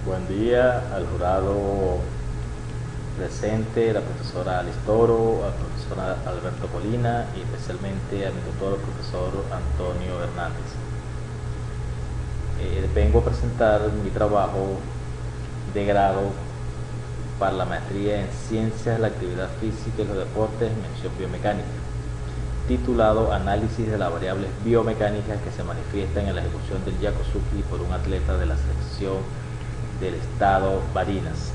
Buen día al jurado presente, la profesora Alice Toro, al profesor Alberto Colina y especialmente a mi tutor, el profesor Antonio Hernández. Vengo a presentar mi trabajo de grado para la maestría en Ciencias de la Actividad Física y los Deportes, mención biomecánica, titulado Análisis de las variables biomecánicas que se manifiestan en la ejecución del Yakuzuki por un atleta de la selección del estado Barinas.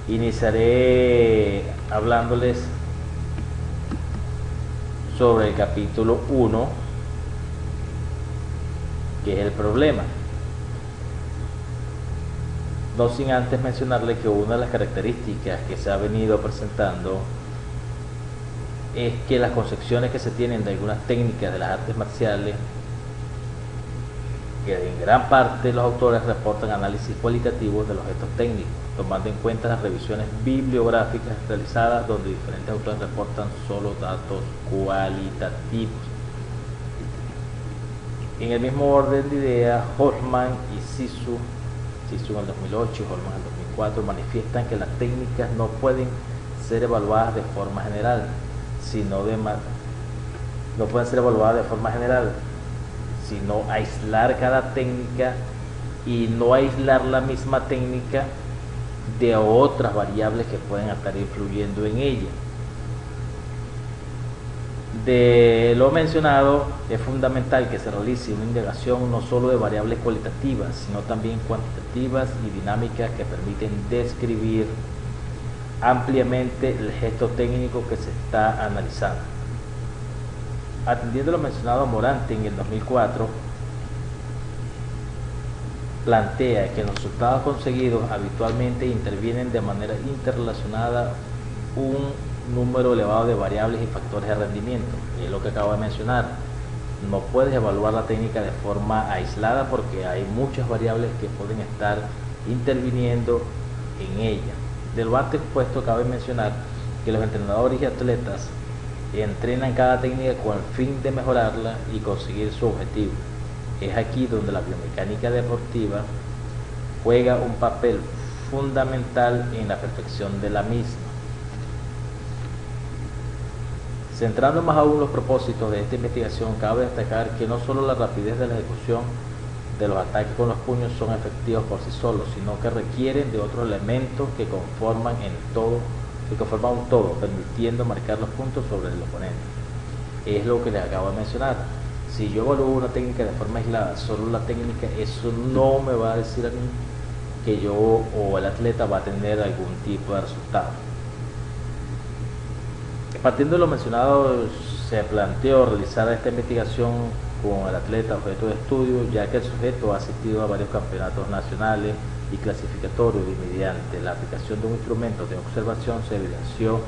Iniciaré hablándoles sobre el capítulo 1, que es el problema. No sin antes mencionarle que una de las características que se ha venido presentando es que las concepciones que se tienen de algunas técnicas de las artes marciales, que en gran parte los autores reportan análisis cualitativos de los gestos técnicos, tomando en cuenta las revisiones bibliográficas realizadas donde diferentes autores reportan solo datos cualitativos. En el mismo orden de ideas, Hoffman y Sisu en el 2008 y Holman en el 2004 manifiestan que las técnicas no pueden ser evaluadas de forma general, sino aislar cada técnica y no aislar la misma técnica de otras variables que pueden estar influyendo en ella. De lo mencionado, es fundamental que se realice una indagación no solo de variables cualitativas, sino también cuantitativas y dinámicas que permiten describir ampliamente el gesto técnico que se está analizando. Atendiendo lo mencionado, Morante en el 2004 plantea que en los resultados conseguidos habitualmente intervienen de manera interrelacionada un número elevado de variables y factores de rendimiento. Es lo que acabo de mencionar. No puedes evaluar la técnica de forma aislada porque hay muchas variables que pueden estar interviniendo en ella. De lo antes expuesto, cabe mencionar que los entrenadores y atletas entrenan cada técnica con el fin de mejorarla y conseguir su objetivo. Es aquí donde la biomecánica deportiva juega un papel fundamental en la perfección de la misma. Centrando más aún los propósitos de esta investigación, cabe destacar que no solo la rapidez de la ejecución de los ataques con los puños son efectivos por sí solos, sino que requieren de otros elementos que conforman un todo, permitiendo marcar los puntos sobre el oponente. Es lo que les acabo de mencionar. Si yo evalúo una técnica de forma aislada, solo la técnica, eso no me va a decir a mí que yo o el atleta va a tener algún tipo de resultado. Partiendo de lo mencionado, se planteó realizar esta investigación con el atleta objeto de estudio, ya que el sujeto ha asistido a varios campeonatos nacionales y clasificatorios y mediante la aplicación de un instrumento de observación se evidenció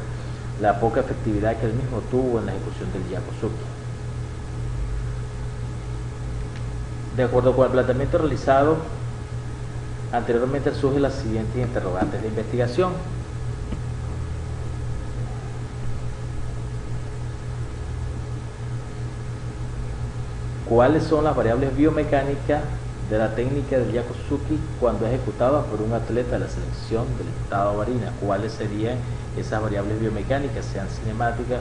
la poca efectividad que él mismo tuvo en la ejecución del Yakuzuki. De acuerdo con el planteamiento realizado anteriormente, surgen las siguientes interrogantes de investigación. ¿Cuáles son las variables biomecánicas de la técnica del Yakuzuki cuando ejecutada por un atleta de la selección del estado Barinas? ¿Cuáles serían esas variables biomecánicas, sean cinemáticas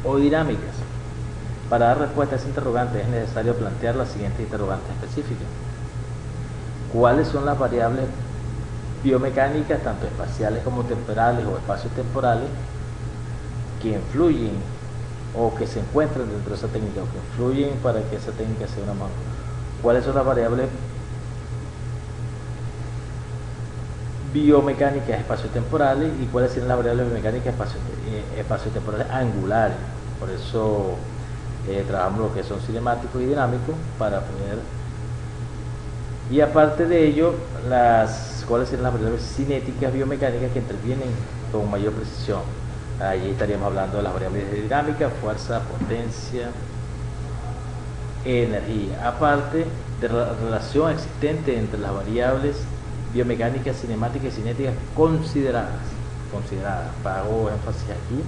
o dinámicas? Para dar respuesta a ese interrogante es necesario plantear la siguiente interrogante específica. ¿Cuáles son las variables biomecánicas, tanto espaciales como temporales o espaciotemporales, que influyen o que se encuentran dentro de esa técnica o que influyen para que esa técnica sea una mejor? ¿Cuáles son las variables biomecánicas espaciotemporales y cuáles son las variables biomecánicas espaciotemporales angulares? Por eso trabajamos lo que son cinemáticos y dinámicos para poder, y aparte de ello, cuáles son las variables cinéticas biomecánicas que intervienen con mayor precisión. Allí estaríamos hablando de las variables de dinámica, fuerza, potencia, energía. Aparte de la relación existente entre las variables biomecánicas, cinemáticas y cinéticas consideradas. Hago énfasis aquí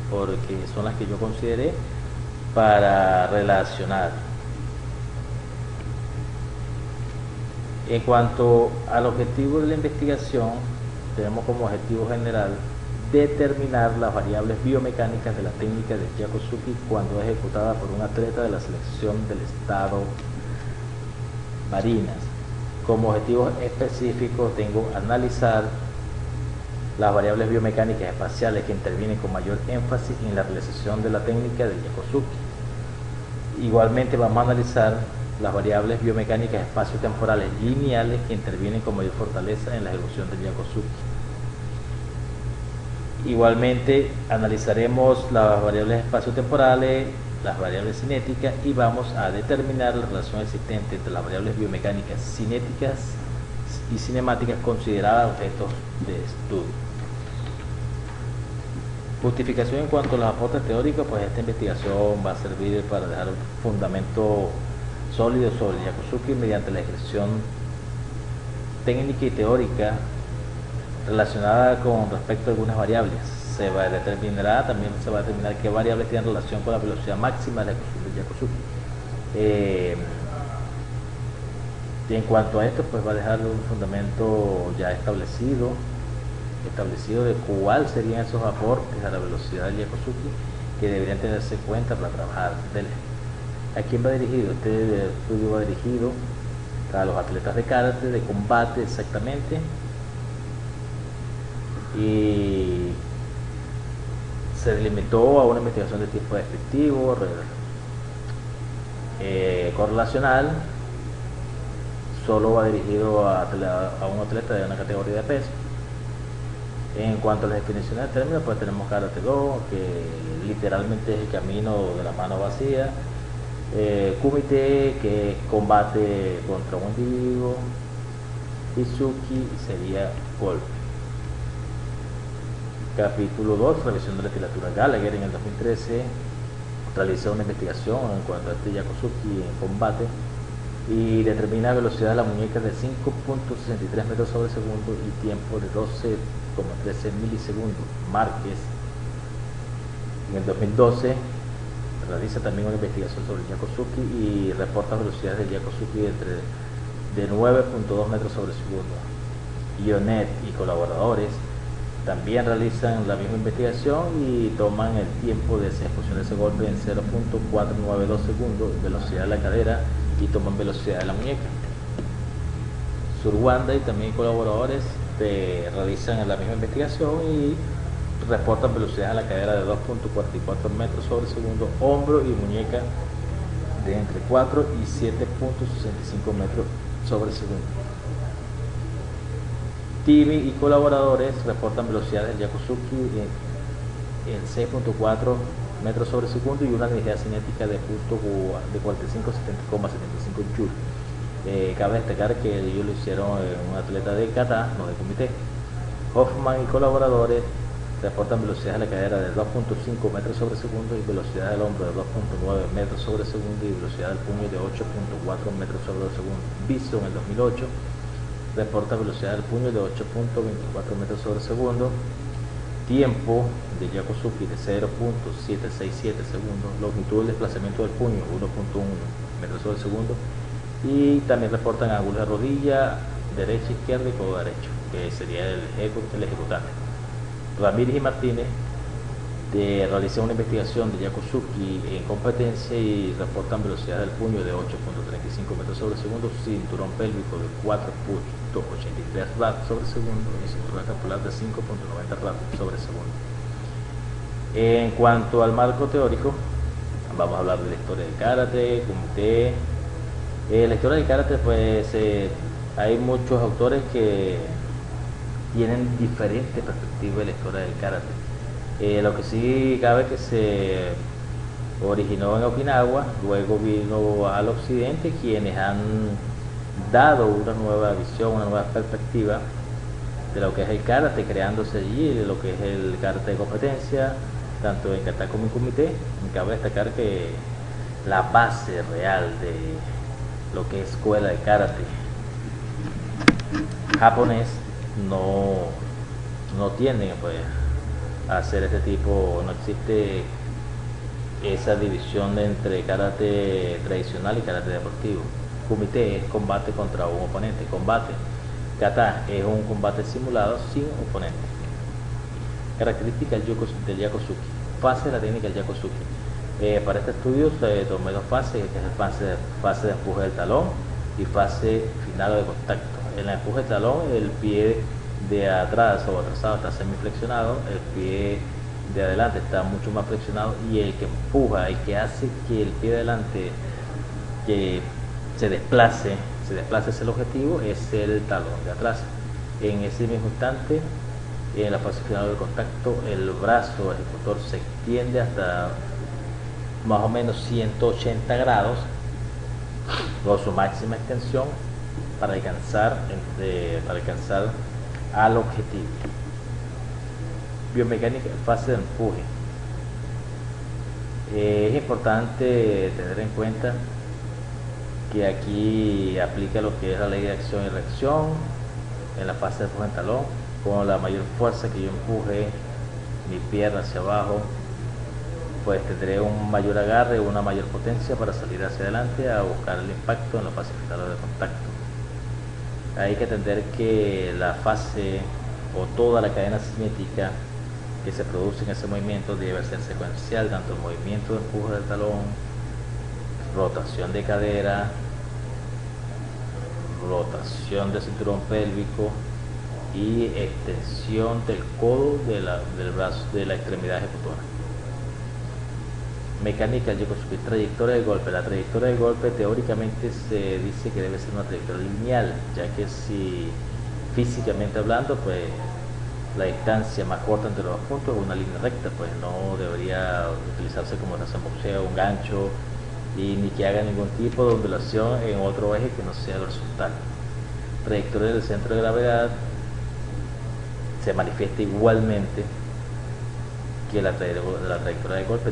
porque son las que yo consideré para relacionar. En cuanto al objetivo de la investigación, tenemos como objetivo general determinar las variables biomecánicas de la técnica de Jakuzuki cuando ejecutada por un atleta de la selección del estado Barinas. Como objetivo específico tengo analizar las variables biomecánicas espaciales que intervienen con mayor énfasis en la realización de la técnica de Jakuzuki. Igualmente vamos a analizar las variables biomecánicas espaciotemporales lineales que intervienen con mayor fortaleza en la ejecución del Jakuzuki. Igualmente analizaremos las variables espaciotemporales, las variables cinéticas y vamos a determinar la relación existente entre las variables biomecánicas cinéticas y cinemáticas consideradas objetos de estudio. Justificación en cuanto a los aportes teóricos, pues esta investigación va a servir para dejar un fundamento sólido sobre Jakuzuki mediante la ejecución técnica y teórica relacionada con respecto a algunas variables. Se va a determinar qué variables tienen relación con la velocidad máxima de la ejecución de Jakuzuki. Y en cuanto a esto, pues va a dejar un fundamento ya establecido de cuáles serían esos aportes a la velocidad del Jakuzuki que deberían tenerse en cuenta para trabajar. ¿A quién va dirigido? Este estudio va dirigido a los atletas de karate, de combate exactamente, y se limitó a una investigación de tipo descriptivo, correlacional. Solo va dirigido a un atleta de una categoría de peso. En cuanto a las definiciones de términos, pues tenemos Karate Do, que literalmente es el camino de la mano vacía. Kumite, que es combate contra un individuo. Izuki sería golpe. Capítulo 2, revisión de la literatura. Gallagher en el 2013 realizó una investigación en cuanto a este Jakuzuki en combate y determina velocidad de la muñeca de 5.63 metros sobre segundo y tiempo de 12,13 milisegundos. Márquez en el 2012 realiza también una investigación sobre el Jakuzuki y reporta velocidades del Jakuzuki de 9.2 metros sobre segundo. Ionet y colaboradores también realizan la misma investigación y toman el tiempo de ejecución de ese golpe en 0.492 segundos, velocidad de la cadera, y toman velocidad de la muñeca. Surwanda y también colaboradores realizan la misma investigación y reportan velocidad a la cadera de 2.44 metros sobre segundo, hombro y muñeca de entre 4 y 7.65 metros sobre segundo. Tibi y colaboradores reportan velocidades del Jakuzuki en 6.4 metros sobre segundo y una energía cinética de 45,75 joules. Cabe destacar que ellos lo hicieron un atleta de kata, no de kumite. Hoffman y colaboradores reportan velocidad de la cadera de 2.5 metros sobre segundo y velocidad del hombro de 2.9 metros sobre segundo y velocidad del puño de 8.4 metros sobre segundo. Bison en el 2008 reporta velocidad del puño de 8.24 metros sobre segundo, tiempo de Jakuzuki de 0.767 segundos, longitud del desplazamiento del puño 1.1 metros sobre segundo, y también reportan ángulos de rodilla derecha, izquierda y codo derecho, que sería el ejecutante. Ramírez y Martínez realizan una investigación de Jakuzuki en competencia y reportan velocidad del puño de 8.35 metros sobre segundo, cinturón pélvico de 4.83 rad sobre segundo y cinturón escapular de 5.90 rad sobre segundo. En cuanto al marco teórico, vamos a hablar de la historia del karate, kumite. La historia del karate, pues hay muchos autores que tienen diferentes perspectivas de la historia del karate. Lo que sí cabe que se originó en Okinawa, luego vino al occidente, quienes han dado una nueva visión, una nueva perspectiva de lo que es el karate, creándose allí de lo que es el karate de competencia, tanto en kata como en kumite. Cabe destacar que la base real de lo que es escuela de karate japonés no tienen pues hacer este tipo, no existe esa división entre karate tradicional y karate deportivo. Kumite es combate contra un oponente. Combate. Kata es un combate simulado sin oponente. Características del Yakusuki. Fase de la técnica del Yakusuki. Para este estudio se tomé dos fases, que es fase de empuje del talón y fase final o de contacto. En el empuje del talón, el pie de atrás o atrasado está semiflexionado, el pie de adelante está mucho más flexionado, y el que empuja, el que hace que el pie de adelante que se desplace hacia el objetivo, es el talón de atrás. En ese mismo instante, en la fase final del contacto, el brazo ejecutor se extiende hasta más o menos 180 grados con su máxima extensión para alcanzar al objetivo. Biomecánica, fase de empuje. Es importante tener en cuenta que aquí aplica lo que es la ley de acción y reacción. En la fase de empuje en talón, con la mayor fuerza que yo empuje mi pierna hacia abajo, pues tendré un mayor agarre, una mayor potencia para salir hacia adelante a buscar el impacto en la fase final de contacto. Hay que entender que la fase o toda la cadena cinética que se produce en ese movimiento debe ser secuencial, tanto el movimiento de empuje del talón, rotación de cadera, rotación del cinturón pélvico y extensión del codo del brazo, de la extremidad ejecutora. Mecánica del Yakusuki. Trayectoria del golpe. La trayectoria del golpe teóricamente se dice que debe ser una trayectoria lineal, ya que si físicamente hablando, pues la distancia más corta entre los puntos es una línea recta, pues no debería utilizarse como se hace en boxeo, un gancho, y ni que haga ningún tipo de ondulación en otro eje que no sea el horizontal. Trayectoria del centro de gravedad se manifiesta igualmente que la trayectoria de golpe.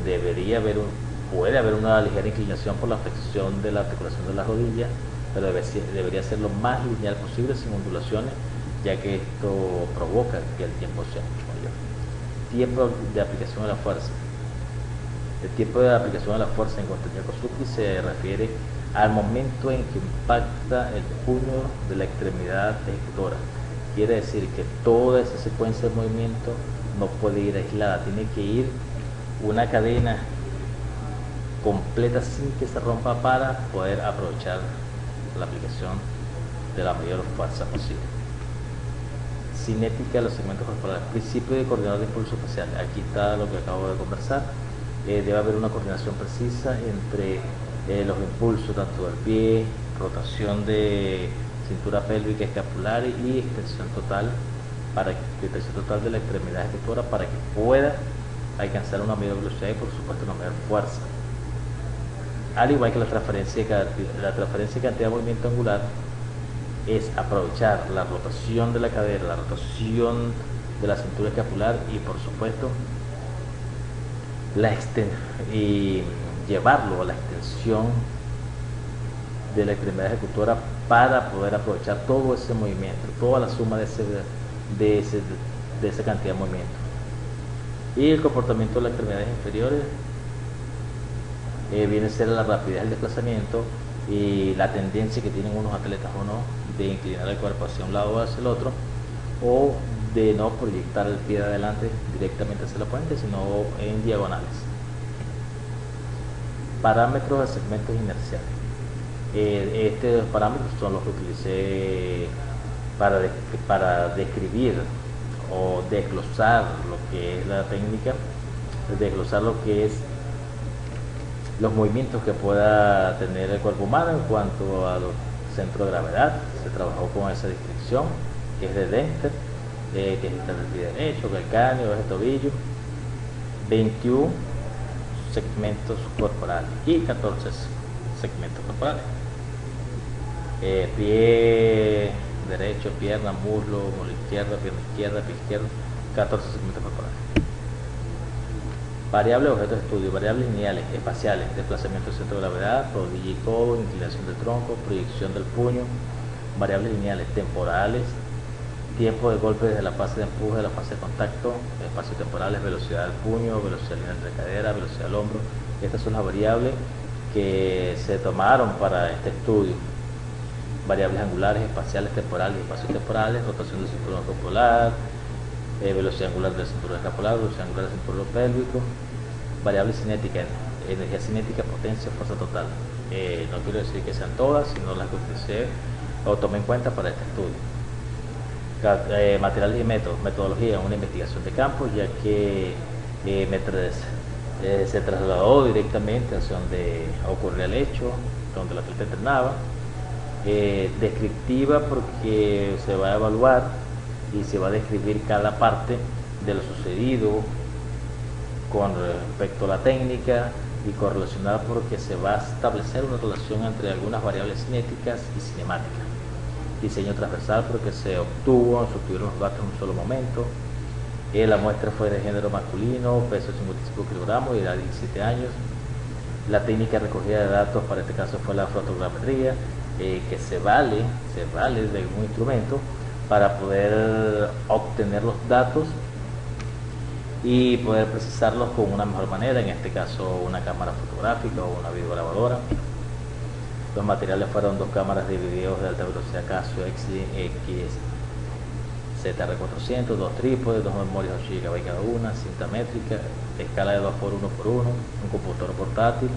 Puede haber una ligera inclinación por la flexión de la articulación de la rodilla, pero debería ser lo más lineal posible, sin ondulaciones, ya que esto provoca que el tiempo sea mucho mayor. Tiempo de aplicación de la fuerza. El tiempo de aplicación de la fuerza en cuanto al Yakusuki se refiere al momento en que impacta el puño de la extremidad ejecutora. Quiere decir que toda esa secuencia de movimiento no puede ir aislada, tiene que ir una cadena completa sin que se rompa para poder aprovechar la aplicación de la mayor fuerza posible. Cinética de los segmentos corporales. Principio de coordinador de impulso facial. Aquí está lo que acabo de conversar. Debe haber una coordinación precisa entre los impulsos tanto del pie, rotación de cintura pélvica, escapular y extensión total de la extremidad ejecutora, para que pueda alcanzar una mayor velocidad y por supuesto una mayor fuerza. Al igual que la transferencia de cantidad de movimiento angular, es aprovechar la rotación de la cadera, la rotación de la cintura escapular y por supuesto y llevarlo a la extensión de la extremidad ejecutora para poder aprovechar todo ese movimiento, toda la suma de esa cantidad de movimiento. Y el comportamiento de las extremidades inferiores viene a ser la rapidez del desplazamiento y la tendencia que tienen unos atletas o no de inclinar el cuerpo hacia un lado o hacia el otro, o de no proyectar el pie de adelante directamente hacia la puente, sino en diagonales. Parámetros de segmentos inerciales. Estos parámetros son los que utilicé para describir o desglosar lo que es la técnica, desglosar lo que es los movimientos que pueda tener el cuerpo humano en cuanto a los centros de gravedad. Se trabajó con esa descripción que es de Dempster, que es el pie derecho, calcáneo, el tobillo, 21 segmentos corporales y 14 segmentos corporales. Pie derecho, pierna, muslo izquierdo, pierna izquierda, pie izquierdo, 14 segmentos corporales. Variables de objetos de estudio, variables lineales, espaciales, desplazamiento del centro de gravedad, rodilla y codo, inclinación del tronco, proyección del puño. Variables lineales, temporales, tiempo de golpe desde la fase de empuje a la fase de contacto, espacios temporales, velocidad del puño, velocidad lineal de la cadera, velocidad del hombro. Estas son las variables que se tomaron para este estudio. variables angulares, espaciales, temporales y espaciotemporales, rotación del cinturón escapular, velocidad angular del cinturón escapular, velocidad angular del cinturón pélvico, variables cinéticas, energía cinética, potencia, fuerza total. No quiero decir que sean todas, sino las que usted o tome en cuenta para este estudio. Materiales y métodos, metodología, una investigación de campo, ya que se trasladó directamente hacia donde ocurría el hecho, donde el atleta entrenaba. Descriptiva, porque se va a evaluar y se va a describir cada parte de lo sucedido con respecto a la técnica, y correlacionar porque se va a establecer una relación entre algunas variables cinéticas y cinemáticas. Diseño transversal, porque se obtuvieron los datos en un solo momento. La muestra fue de género masculino, peso 55 kilogramos y edad 17 años. La técnica de recogida de datos para este caso fue la fotogrametría, que se vale de un instrumento para poder obtener los datos y poder procesarlos con una mejor manera, en este caso una cámara fotográfica o una videograbadora. Los materiales fueron 2 cámaras de videos de alta velocidad Casio ZR400, 2 trípodes, 2 memorias 8 GB cada una, cinta métrica, escala de 2x1x1, un computador portátil,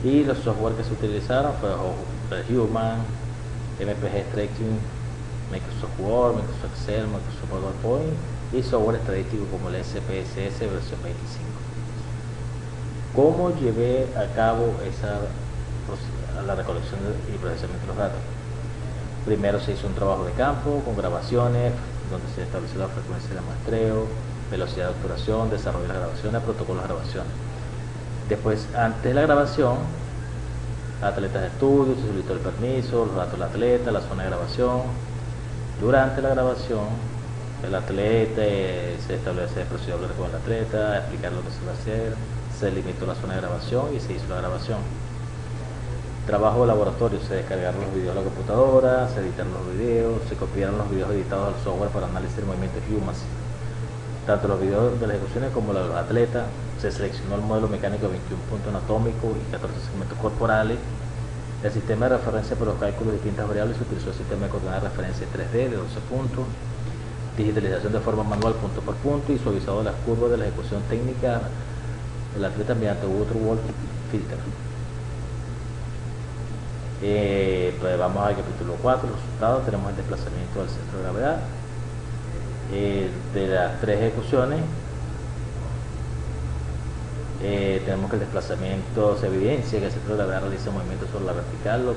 y los software que se utilizaron fue Human, MPG Stretching, Microsoft Word, Microsoft Excel, Microsoft PowerPoint y software estadístico como el SPSS versión 25. ¿Cómo llevé a cabo la recolección y procesamiento de los datos? Primero se hizo un trabajo de campo con grabaciones, donde se estableció la frecuencia de muestreo, velocidad de obturación, desarrollo de las grabaciones, protocolos de grabaciones. Después, antes de la grabación, atletas de estudio, se solicitó el permiso, los datos del atleta, la zona de grabación. Durante la grabación, el atleta se establece el procedimiento con el atleta, explicar lo que se va a hacer, se limitó la zona de grabación y se hizo la grabación. Trabajo de laboratorio, se descargaron los videos a la computadora, se editaron los videos, se copiaron los videos editados al software para análisis de movimientos Human. Tanto los videos de las ejecuciones como los de los atletas, se seleccionó el modelo mecánico de 21 puntos anatómicos y 14 segmentos corporales. El sistema de referencia para los cálculos de distintas variables se utilizó el sistema de coordenadas de referencia 3D de 12 puntos, digitalización de forma manual punto por punto y suavizado de las curvas de la ejecución técnica del atleta mediante Waterwall Filter. Pues vamos al capítulo 4, los resultados. Tenemos el desplazamiento del centro de gravedad. De las 3 ejecuciones, tenemos que el desplazamiento se evidencia que el centro de gravedad realiza movimientos sobre la vertical, lo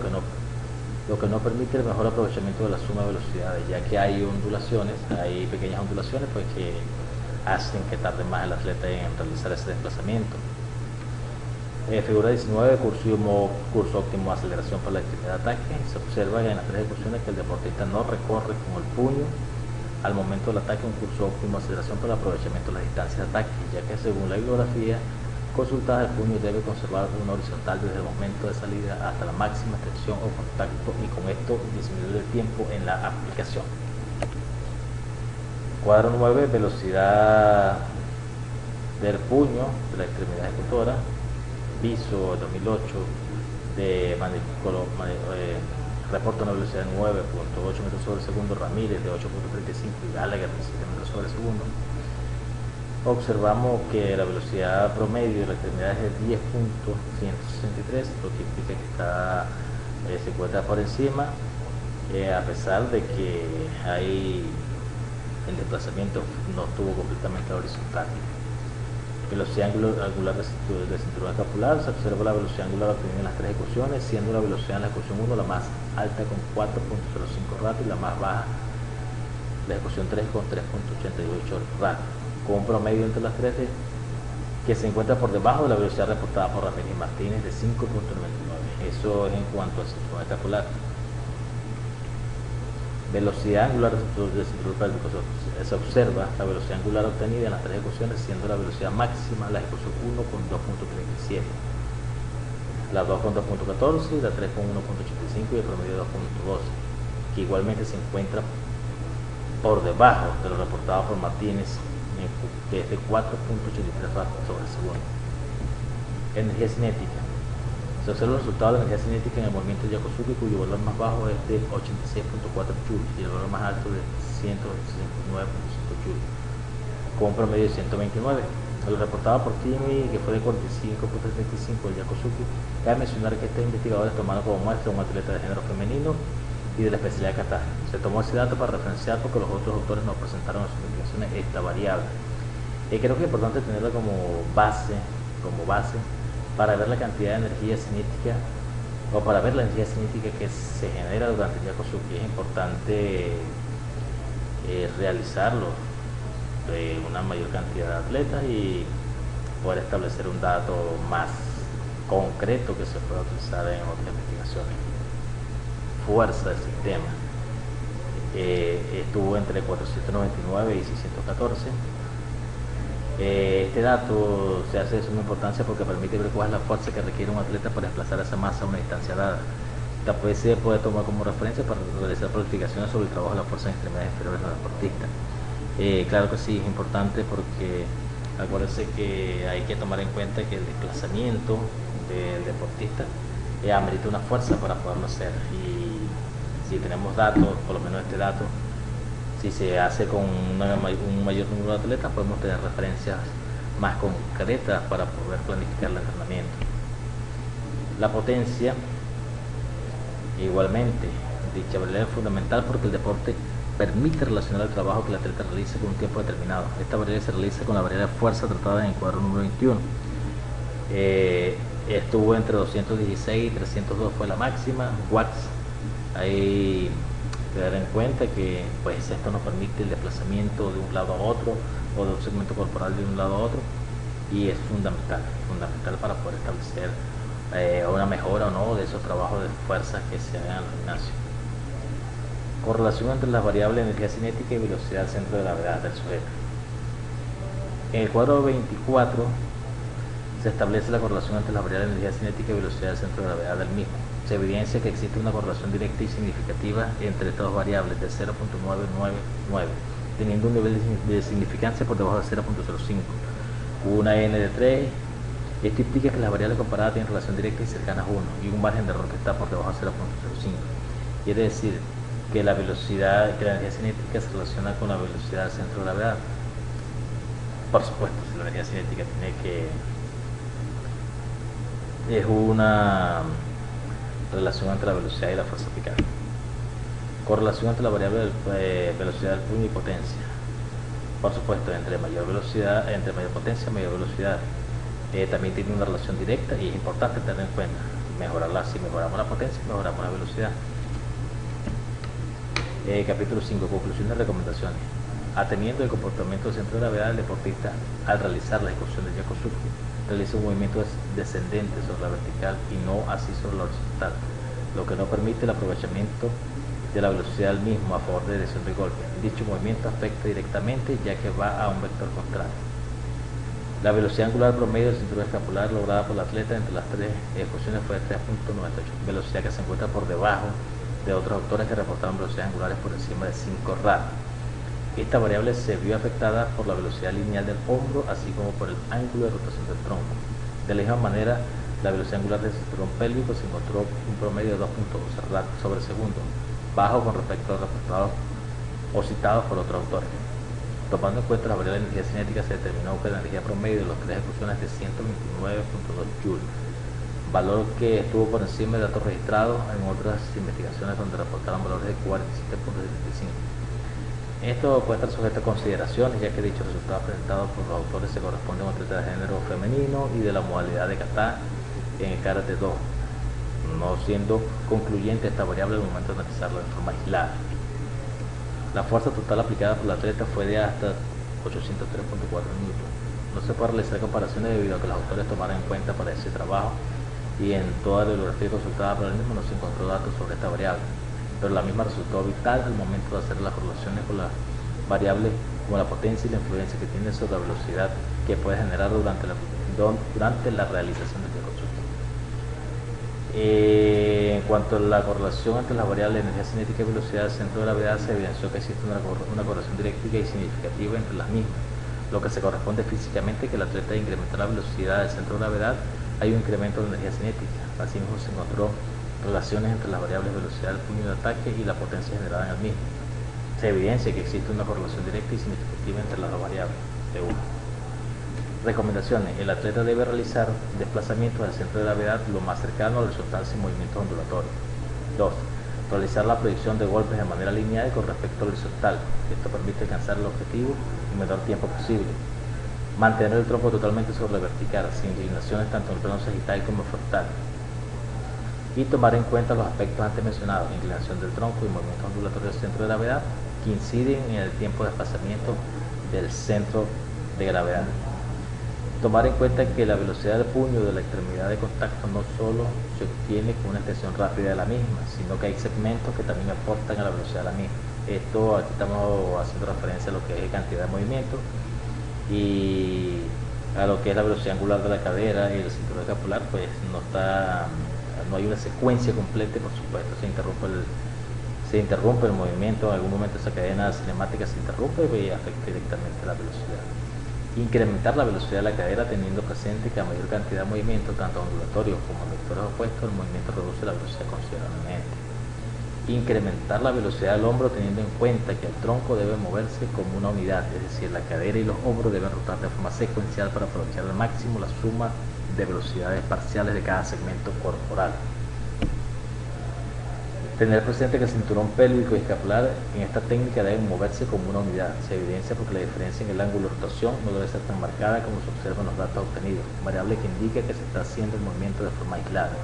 que no permite el mejor aprovechamiento de la suma de velocidades, ya que hay ondulaciones, hay pequeñas ondulaciones pues que hacen que tarde más el atleta en realizar ese desplazamiento. Figura 19, curso óptimo de aceleración para la extremidad de ataque. Se observa en las 3 ejecuciones que el deportista no recorre con el puño al momento del ataque un curso óptimo de aceleración para el aprovechamiento de las distancias de ataque, ya que según la bibliografía consultada, el puño debe conservar una horizontal desde el momento de salida hasta la máxima extensión o contacto, y con esto disminuir el tiempo en la aplicación. Cuadro 9, velocidad del puño de la extremidad ejecutora. Viso 2008 de reporta una velocidad de 9.8 metros sobre segundo, Ramírez de 8.35 y Gallagher de 7 metros sobre segundo. Observamos que la velocidad promedio de la extremidad es de 10.163, lo que implica que se encuentra por encima, a pesar de que el desplazamiento no estuvo completamente horizontal. Velocidad angular del cinturón escapular. Se observa la velocidad angular obtenida en las 3 ejecuciones, siendo la velocidad en la ejecución 1 la más alta con 4.05 ratios y la más baja la ejecución 3 con 3.88 ratios, con un promedio entre las 3 que se encuentra por debajo de la velocidad reportada por Ramírez y Martínez de 5.99. Eso es en cuanto al cinturón escapular. Velocidad angular del cinturón pélvico. Se observa la velocidad angular obtenida en las 3 ejecuciones, siendo la velocidad máxima la ejecución 1 con 2.37, la 2 con 2.14 y la 3 con 1.85 y el promedio 2.12, que igualmente se encuentra por debajo de lo reportado por Martínez, que es de 4.83 ratios sobre segundo. Energía cinética. Se observa el resultado de la energía cinética en el movimiento de Yokosuka, cuyo valor más bajo es de 86.4 joules y el valor más alto de 169.5 joules, con un promedio de 129. Lo reportado por Kimi, que fue de 45.35 el Yokosuka. Cabe mencionar que estos investigadores tomaron como muestra un atleta de género femenino y de la especialidad de kata. Se tomó ese dato para referenciar porque los otros autores no presentaron en sus investigaciones esta variable. Creo que es importante tenerla como base para ver la cantidad de energía cinética o para ver la energía cinética que se genera durante el Yokosuka. Es importante realizarlo de una mayor cantidad de atletas y poder establecer un dato más concreto que se pueda utilizar en otras investigaciones. Fuerza del sistema estuvo entre 499 y 614. Este dato se hace de suma importancia porque permite ver cuál es la fuerza que requiere un atleta para desplazar esa masa a una distancia dada. Esta se puede tomar como referencia para realizar planificaciones sobre el trabajo de la fuerza en extremidades inferiores de los deportistas. Claro que sí, es importante porque acuérdense que hay que tomar en cuenta que el desplazamiento del deportista amerita una fuerza para poderlo hacer, y si tenemos datos, por lo menos este dato, si se hace con un mayor número de atletas, podemos tener referencias más concretas para poder planificar el entrenamiento. La potencia, igualmente, dicha variable es fundamental porque el deporte permite relacionar el trabajo que el atleta realiza con un tiempo determinado. Esta variable se realiza con la variable de fuerza tratada en el cuadro número 21. Estuvo entre 216 y 302 fue la máxima watts. Ahí tener en cuenta que pues esto nos permite el desplazamiento de un lado a otro o de un segmento corporal de un lado a otro, y es fundamental para poder establecer una mejora o no de esos trabajos de fuerza que se hagan en el gimnasio. Correlación entre las variables de energía cinética y velocidad del centro de gravedad del sujeto. En el cuadro 24 se establece la correlación entre las variables de energía cinética y velocidad del centro de gravedad del mismo. Se evidencia que existe una correlación directa y significativa entre estas dos variables de 0.999, teniendo un nivel de significancia por debajo de 0.05. Una n de 3. Esto implica que las variables comparadas tienen relación directa y cercana a 1 y un margen de error que está por debajo de 0.05. Quiere decir que la velocidad, que la energía cinética se relaciona con la velocidad del centro de gravedad. Por supuesto, si la energía cinética es una relación entre la velocidad y la fuerza aplicada. Correlación entre la variable de velocidad del puño y potencia. Por supuesto, entre mayor potencia, mayor velocidad. También tiene una relación directa y es importante tener en cuenta. Si mejoramos la potencia, mejoramos la velocidad. Capítulo 5. Conclusiones y recomendaciones. Ateniendo el comportamiento del centro de gravedad del deportista al realizar la ejecución del Yokosuka, realiza un movimiento descendente sobre la vertical y no así sobre la horizontal, lo que no permite el aprovechamiento de la velocidad del mismo a favor de dirección de golpe. Dicho movimiento afecta directamente ya que va a un vector contrario. La velocidad angular promedio del cinturón escapular lograda por el atleta entre las tres ejecuciones fue de 3.98, velocidad que se encuentra por debajo de otros autores que reportaron velocidades angulares por encima de 5 rad. Esta variable se vio afectada por la velocidad lineal del hombro, así como por el ángulo de rotación del tronco. De la misma manera, la velocidad angular del cinturón pélvico se encontró un promedio de 2.12 rad sobre segundo, bajo con respecto a los reportados o citados por otros autores. Tomando en cuenta la variable de energía cinética, se determinó que la energía promedio de las tres ejecuciones es de 129.2 joules, valor que estuvo por encima de datos registrados en otras investigaciones donde reportaron valores de 47.75. Esto puede estar sujeto a consideraciones, ya que dichos resultados presentados por los autores se corresponden a un atleta de género femenino y de la modalidad de kata en el karate do, no siendo concluyente esta variable al momento de analizarla de forma aislada. La fuerza total aplicada por el atleta fue de hasta 803.4 newton. No se puede realizar comparaciones debido a que los autores tomaron en cuenta para ese trabajo y en toda la bibliografía consultada por el mismo no se encontró datos sobre esta variable, pero la misma resultó vital al momento de hacer las correlaciones con las variables como la potencia y la influencia que tiene sobre la velocidad que puede generar durante la realización del Yokosuka. En cuanto a la correlación entre las variables de energía cinética y velocidad del centro de gravedad, se evidenció que existe una correlación directa y significativa entre las mismas, lo que se corresponde físicamente que el atleta incrementó la velocidad del centro de gravedad hay un incremento de energía cinética. Asimismo, se encontró relaciones entre las variables velocidad del puño de ataque y la potencia generada en el mismo. Se evidencia que existe una correlación directa y significativa entre las dos variables de uno. Recomendaciones. El atleta debe realizar desplazamientos al centro de gravedad lo más cercano al horizontal sin movimientos ondulatorios. 2. Realizar la proyección de golpes de manera lineal con respecto al horizontal. Esto permite alcanzar el objetivo en menor tiempo posible. Mantener el tronco totalmente sobre la vertical, sin inclinaciones tanto en el plano sagital como frontal. Y tomar en cuenta los aspectos antes mencionados, inclinación del tronco y movimientos ondulatorios del centro de gravedad, que inciden en el tiempo de desplazamiento del centro de gravedad. Tomar en cuenta que la velocidad del puño de la extremidad de contacto no solo se obtiene con una extensión rápida de la misma, sino que hay segmentos que también aportan a la velocidad de la misma. Esto aquí estamos haciendo referencia a lo que es cantidad de movimiento y a lo que es la velocidad angular de la cadera y el cinturón escapular, pues no hay una secuencia completa, por supuesto, se interrumpe el movimiento, en algún momento esa cadena cinemática se interrumpe y afecta directamente la velocidad. Incrementar la velocidad de la cadera teniendo presente que a mayor cantidad de movimiento, tanto ondulatorios como en vectores opuestos, el movimiento reduce la velocidad considerablemente. Incrementar la velocidad del hombro teniendo en cuenta que el tronco debe moverse como una unidad, es decir, la cadera y los hombros deben rotar de forma secuencial para aprovechar al máximo la suma de velocidades parciales de cada segmento corporal. Tener presente que el cinturón pélvico y escapular en esta técnica deben moverse como una unidad. Se evidencia porque la diferencia en el ángulo de rotación no debe ser tan marcada como se observa en los datos obtenidos, variable que indica que se está haciendo el movimiento de forma aislada.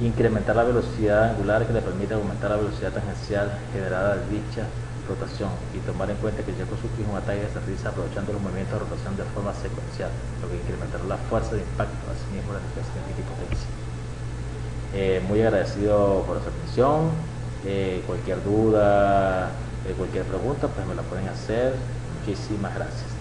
Incrementar la velocidad angular que le permite aumentar la velocidad tangencial generada de dicha rotación y tomar en cuenta que el Yokosuka es un ataque que se realiza aprovechando los movimientos de rotación de forma secuencial, lo que incrementará la fuerza de impacto, asimismo la energía cinética y potencia. Muy agradecido por su atención. Cualquier duda, cualquier pregunta, pues me la pueden hacer. Muchísimas gracias.